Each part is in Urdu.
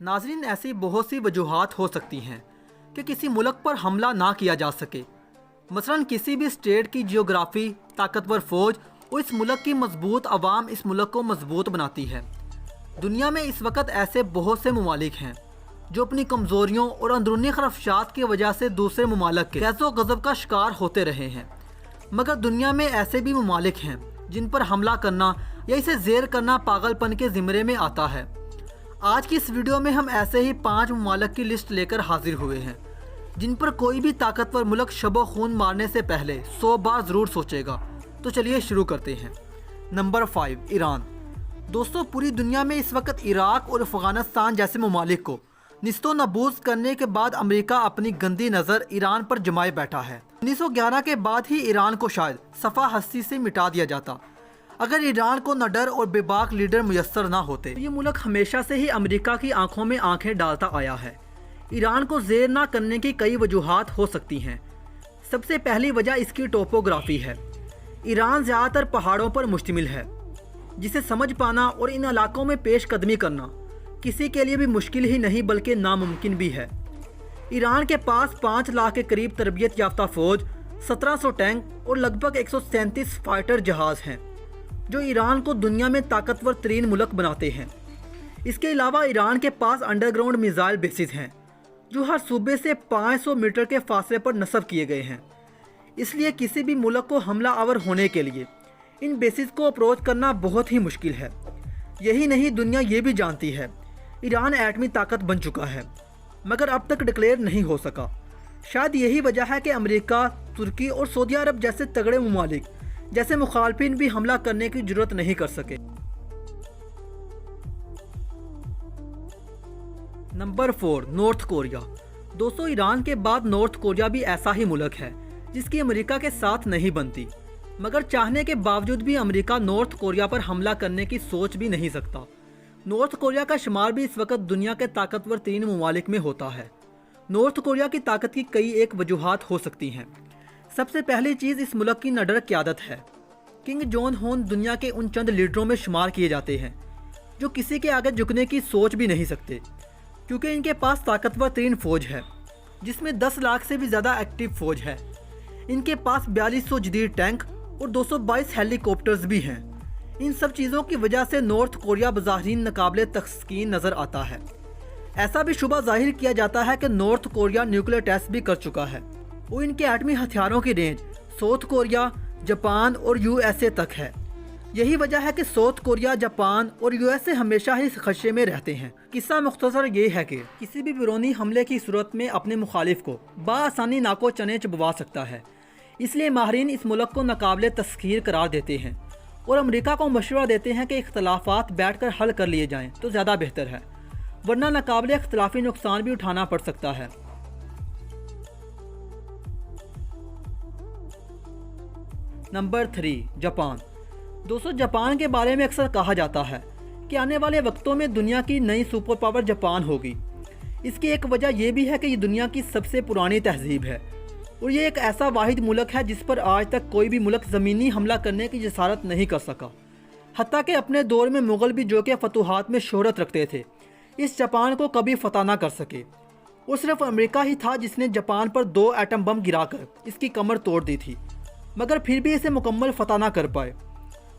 ناظرین، ایسی بہت سی وجوہات ہو سکتی ہیں کہ کسی ملک پر حملہ نہ کیا جا سکے۔ مثلاً کسی بھی اسٹیٹ کی جیوگرافی، طاقتور فوج اور اس ملک کی مضبوط عوام اس ملک کو مضبوط بناتی ہے۔ دنیا میں اس وقت ایسے بہت سے ممالک ہیں جو اپنی کمزوریوں اور اندرونی خرافشات کی وجہ سے دوسرے ممالک کے غیظ و غضب کا شکار ہوتے رہے ہیں، مگر دنیا میں ایسے بھی ممالک ہیں جن پر حملہ کرنا یا اسے زیر کرنا پاگل پن کے زمرے میں آتا ہے۔ آج کی اس ویڈیو میں ہم ایسے ہی 5 ممالک کی لسٹ لے کر حاضر ہوئے ہیں جن پر کوئی بھی طاقتور ملک شب و خون مارنے سے پہلے 100 بار ضرور سوچے گا۔ تو چلیے شروع کرتے ہیں۔ نمبر 5، ایران۔ دوستو، پوری دنیا میں اس وقت عراق اور افغانستان جیسے ممالک کو نیست و نابود کرنے کے بعد امریکہ اپنی گندی نظر ایران پر جمائے بیٹھا ہے۔ 1911 کے بعد ہی ایران کو شاید صفحہ ہستی سے مٹا دیا جاتا اگر ایران کو نہ ڈر اور بے باک لیڈر میسر نہ ہوتے۔ یہ ملک ہمیشہ سے ہی امریکہ کی آنکھوں میں آنکھیں ڈالتا آیا ہے۔ ایران کو زیر نہ کرنے کی کئی وجوہات ہو سکتی ہیں۔ سب سے پہلی وجہ اس کی ٹوپوگرافی ہے۔ ایران زیادہ تر پہاڑوں پر مشتمل ہے، جسے سمجھ پانا اور ان علاقوں میں پیش قدمی کرنا کسی کے لیے بھی مشکل ہی نہیں بلکہ ناممکن بھی ہے۔ ایران کے پاس 5 لاکھ کے قریب تربیت یافتہ فوج، 1700 ٹینک اور لگ بھگ 137 فائٹر جہاز ہیں جو ایران کو دنیا میں طاقتور ترین ملک بناتے ہیں۔ اس کے علاوہ ایران کے پاس انڈر گراؤنڈ میزائل بیسز ہیں جو ہر صوبے سے 500 میٹر کے فاصلے پر نصب کیے گئے ہیں۔ اس لیے کسی بھی ملک کو حملہ آور ہونے کے لیے ان بیسز کو اپروچ کرنا بہت ہی مشکل ہے۔ یہی نہیں، دنیا یہ بھی جانتی ہے ایران ایٹمی طاقت بن چکا ہے، مگر اب تک ڈکلیئر نہیں ہو سکا۔ شاید یہی وجہ ہے کہ امریکہ، ترکی اور سعودی عرب جیسے تگڑے ممالک جیسے مخالفین بھی حملہ کرنے کی جرات نہیں کر سکے۔ Number 4، north Korea. دوستو، ایران کے بعد نارتھ کوریا بھی ایسا ہی ملک ہے جس کی امریکہ کے ساتھ نہیں بنتی، مگر چاہنے کے باوجود بھی امریکہ نارتھ کوریا پر حملہ کرنے کی سوچ بھی نہیں سکتا۔ نارتھ کوریا کا شمار بھی اس وقت دنیا کے طاقتور ترین ممالک میں ہوتا ہے۔ نارتھ کوریا کی طاقت کی کئی ایک وجوہات ہو سکتی ہیں۔ سب سے پہلی چیز اس ملک کی نڈر قیادت ہے۔ کنگ جون ہون دنیا کے ان چند لیڈروں میں شمار کیے جاتے ہیں جو کسی کے آگے جھکنے کی سوچ بھی نہیں سکتے، کیونکہ ان کے پاس طاقتور ترین فوج ہے جس میں 10 لاکھ سے بھی زیادہ ایکٹیو فوج ہے۔ ان کے پاس 4200 جدید ٹینک اور 222 ہیلی کاپٹرز بھی ہیں۔ ان سب چیزوں کی وجہ سے نارتھ کوریا بظاہرین ناقابل تسکین نظر آتا ہے۔ ایسا بھی شبہ ظاہر کیا جاتا ہے کہ نارتھ کوریا نیوکلیئر ٹیسٹ بھی کر چکا ہے اور ان کے ایٹمی ہتھیاروں کی رینج ساؤتھ کوریا، جاپان اور یو ایس اے تک ہے۔ یہی وجہ ہے کہ ساؤتھ کوریا، جاپان اور یو ایس اے ہمیشہ ہی خدشے میں رہتے ہیں۔ قصہ مختصر یہ ہے کہ کسی بھی بیرونی حملے کی صورت میں اپنے مخالف کو بآسانی ناکو چنے چبوا سکتا ہے۔ اس لیے ماہرین اس ملک کو ناقابل تسخیر قرار دیتے ہیں اور امریکہ کو مشورہ دیتے ہیں کہ اختلافات بیٹھ کر حل کر لیے جائیں تو زیادہ بہتر ہے، ورنہ ناقابل اختلافی نقصان بھی اٹھانا پڑ سکتا ہے۔ Number 3، Japan. دوستو، جاپان کے بارے میں اکثر کہا جاتا ہے کہ آنے والے وقتوں میں دنیا کی نئی سپر پاور جاپان ہوگی۔ اس کی ایک وجہ یہ بھی ہے کہ یہ دنیا کی سب سے پرانی تہذیب ہے اور یہ ایک ایسا واحد ملک ہے جس پر آج تک کوئی بھی ملک زمینی حملہ کرنے کی جسارت نہیں کر سکا۔ حتیٰ کہ اپنے دور میں مغل بھی جو کہ فتوحات میں شہرت رکھتے تھے، اس جاپان کو کبھی فتح نہ کر سکے، اور صرف امریکہ ہی تھا جس نے جاپان پر 2 ایٹم بم گرا کر اس کی کمر توڑ دی تھی، مگر پھر بھی اسے مکمل فتح نہ کر پائے۔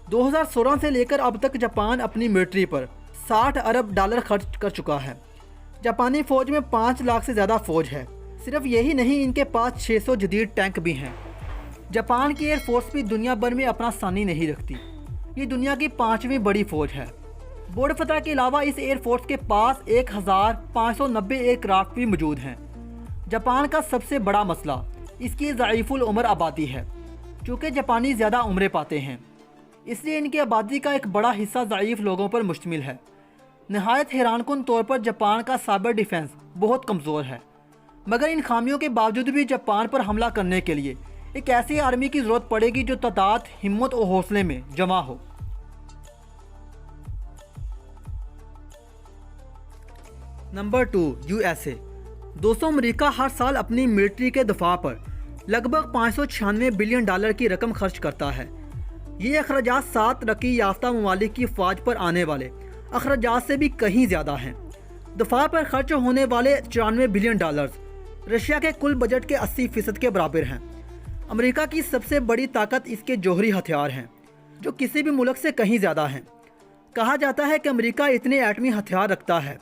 2016 سے لے کر اب تک جاپان اپنی ملٹری پر $60 ارب خرچ کر چکا ہے۔ جاپانی فوج میں 5 لاکھ سے زیادہ فوج ہے۔ صرف یہی نہیں، ان کے پاس 600 جدید ٹینک بھی ہیں۔ جاپان کی ایئر فورس بھی دنیا بھر میں اپنا ثانی نہیں رکھتی۔ یہ دنیا کی 5ویں بڑی فوج ہے۔ بورڈ فتح کے علاوہ اس ایئر فورس کے پاس 1590 ایئر کرافٹ بھی موجود ہیں۔ جاپان کا سب سے بڑا مسئلہ اس کی ضعیف العمر آبادی ہے۔ چونکہ جاپانی زیادہ عمریں پاتے ہیں، اس لیے ان کی آبادی کا ایک بڑا حصہ ضعیف لوگوں پر مشتمل ہے۔ نہایت حیران کن طور پر جاپان کا سائبر ڈیفنس بہت کمزور ہے، مگر ان خامیوں کے باوجود بھی جاپان پر حملہ کرنے کے لیے ایک ایسی آرمی کی ضرورت پڑے گی جو تعداد، ہمت اور حوصلے میں جمع ہو۔ Number 2، U S A. دوستوں، امریکہ ہر سال اپنی ملٹری کے دفاع پر لگ بھگ $596 بلین کی رقم خرچ کرتا ہے۔ یہ اخراجات 7 ترقی یافتہ ممالک کی فوج پر آنے والے اخراجات سے بھی کہیں زیادہ ہیں۔ دفاع پر خرچ ہونے والے 94 بلین ڈالرز رشیا کے کل بجٹ کے 80% کے برابر ہیں۔ امریکہ کی سب سے بڑی طاقت اس کے جوہری ہتھیار ہیں، جو کسی بھی ملک سے کہیں زیادہ ہیں۔ کہا جاتا ہے کہ امریکہ اتنے ایٹمی ہتھیار رکھتا ہے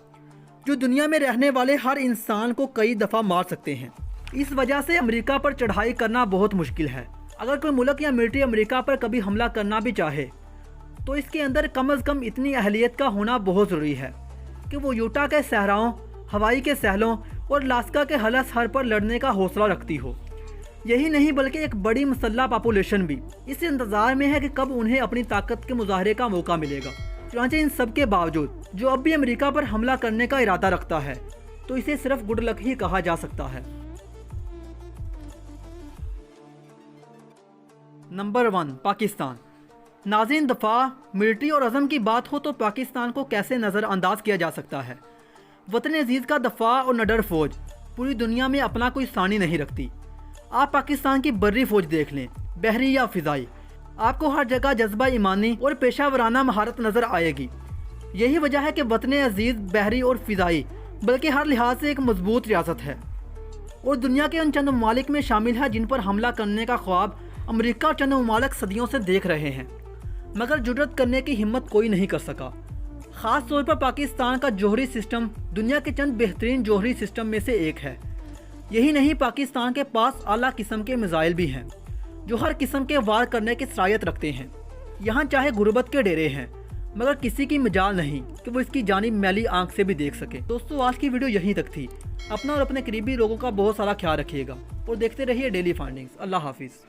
جو دنیا میں رہنے والے ہر انسان کو کئی دفعہ مار سکتے ہیں۔ اس وجہ سے امریکہ پر چڑھائی کرنا بہت مشکل ہے۔ اگر کوئی ملک یا ملٹری امریکہ پر کبھی حملہ کرنا بھی چاہے تو اس کے اندر کم از کم اتنی اہلیت کا ہونا بہت ضروری ہے کہ وہ یوٹا کے صحراؤں، ہوائی کے ساحلوں اور لاسکا کے حلہ سر پر لڑنے کا حوصلہ رکھتی ہو۔ یہی نہیں بلکہ ایک بڑی مسلح پاپولیشن بھی اس انتظار میں ہے کہ کب انہیں اپنی طاقت کے مظاہرے کا موقع ملے گا۔ چنانچہ ان سب کے باوجود جو اب بھی امریکہ پر حملہ کرنے کا ارادہ رکھتا ہے تو اسے صرف گڈ لک ہی کہا جا سکتا ہے۔ نمبر 1، پاکستان۔ ناظرین، دفاع، ملٹری اور عزم کی بات ہو تو پاکستان کو کیسے نظر انداز کیا جا سکتا ہے۔ وطن عزیز کا دفاع اور نڈر فوج پوری دنیا میں اپنا کوئی ثانی نہیں رکھتی۔ آپ پاکستان کی بری فوج دیکھ لیں، بحری یا فضائی، آپ کو ہر جگہ جذبہ ایمانی اور پیشہ ورانہ مہارت نظر آئے گی۔ یہی وجہ ہے کہ وطن عزیز بحری اور فضائی بلکہ ہر لحاظ سے ایک مضبوط ریاست ہے اور دنیا کے ان چند ممالک میں شامل ہے جن پر حملہ کرنے کا خواب امریکہ اور چند ممالک صدیوں سے دیکھ رہے ہیں، مگر جرأت کرنے کی ہمت کوئی نہیں کر سکا۔ خاص طور پر پاکستان کا جوہری سسٹم دنیا کے چند بہترین جوہری سسٹم میں سے ایک ہے۔ یہی نہیں، پاکستان کے پاس اعلیٰ قسم کے میزائل بھی ہیں جو ہر قسم کے وار کرنے کی صلاحیت رکھتے ہیں۔ یہاں چاہے غربت کے ڈیرے ہیں مگر کسی کی مجال نہیں کہ وہ اس کی جانب میلی آنکھ سے بھی دیکھ سکے۔ دوستو، آج کی ویڈیو یہیں تک تھی۔ اپنا اور اپنے قریبی لوگوں کا بہت سارا خیال رکھیے گا اور دیکھتے رہیے ڈیلی فائنڈنگز۔ اللہ حافظ۔